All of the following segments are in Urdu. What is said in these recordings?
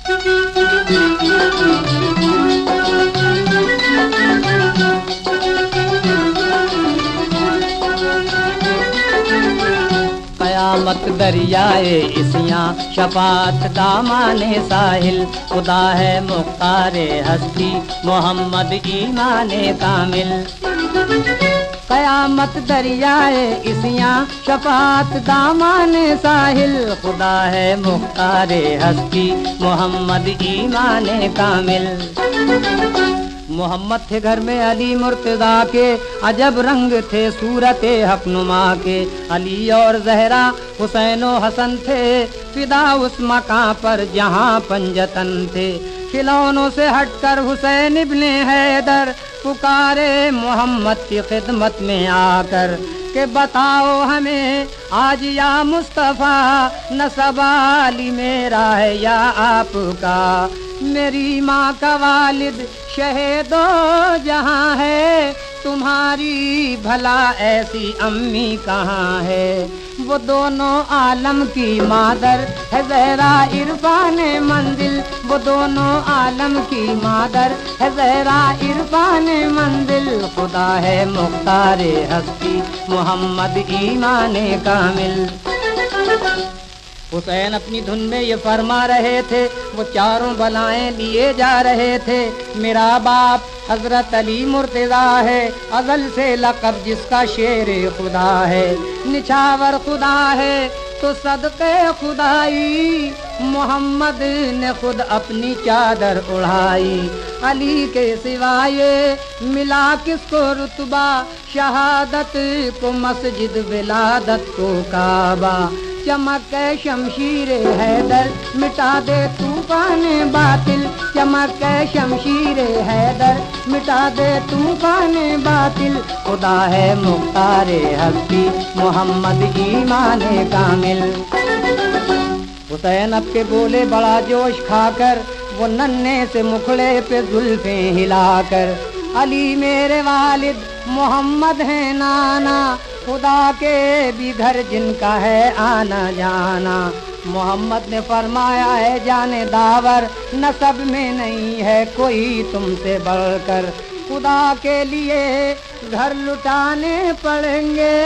قیامت دریائے اسیاں شفاعت دامانے ساحل، خدا ہے مختار ہستی محمد ایمان کامل۔ قیامت دریائے اسیاں شفاعت دامان ساحل، خدا ہے مختار ہستی محمد ایمان کامل۔ محمد تھے گھر میں علی مرتضیٰ کے، عجب رنگ تھے صورت حق نما کے، علی اور زہرا حسین و حسن تھے، فدا اس مکان پر جہاں پنجتن تھے۔ کھلونوں سے ہٹ کر حسین ابن حیدر پکارے محمد کی خدمت میں آ کر کہ بتاؤ ہمیں آج یا مصطفیٰ نسب علی میرا ہے یا آپ کا؟ میری ماں کا والد شہید و جہاں ہے، تمہاری بھلا ایسی امی کہاں ہے؟ وہ دونوں عالم کی مادر ہے زہرا عرفان منزل، وہ دونوں عالم کی مادر ہے زہرا عرفان منزل، خدا ہے مختار ہستی محمد ایمان کامل۔ حسین اپنی دھن میں یہ فرما رہے تھے، وہ چاروں بلائیں لیے جا رہے تھے۔ میرا باپ حضرت علی مرتضیٰ ہے، ازل سے لقب جس کا شیر خدا ہے، نچھاور خدا ہے تو صدقے خدائی، محمد نے خود اپنی چادر اڑائی۔ علی کے سوائے ملا کس کو رتبہ، شہادت کو مسجد ولادت کو کعبہ، چمک شمشیر حیدر مٹا دے طوفان باطل، چمک شمشیر حیدر مٹا دے طوفان باطل، خدا ہے مختار ہستی محمد ایمان کامل۔ حسین اب کے بولے بڑا جوش کھا کر، وہ ننھے سے مکھڑے پہ زلفیں ہلا کر، علی میرے والد محمد ہیں نانا، خدا کے بھی گھر جن کا ہے آنا جانا۔ محمد نے فرمایا ہے جانے داور، نسب میں نہیں ہے کوئی تم سے بڑھ کر، خدا کے لیے گھر لٹانے پڑیں گے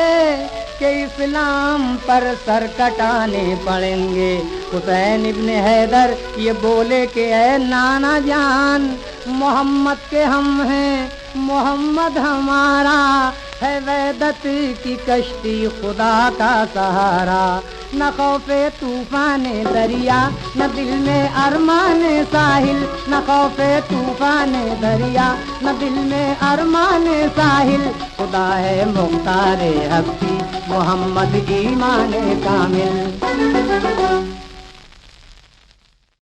کہ اسلام پر سر کٹانے پڑیں گے۔ حسین ابن حیدر یہ بولے کہ اے نانا جان، محمد کے ہم ہیں، محمد ہمارا ہے وحدت کی کشتی خدا کا سہارا، نہ خوف طوفان دریا نہ دل میں ارمان ساحل، نہ خوف طوفان دریا نہ دل میں ارمان ساحل، خدا ہے مختار ہستی محمد ایمان کامل۔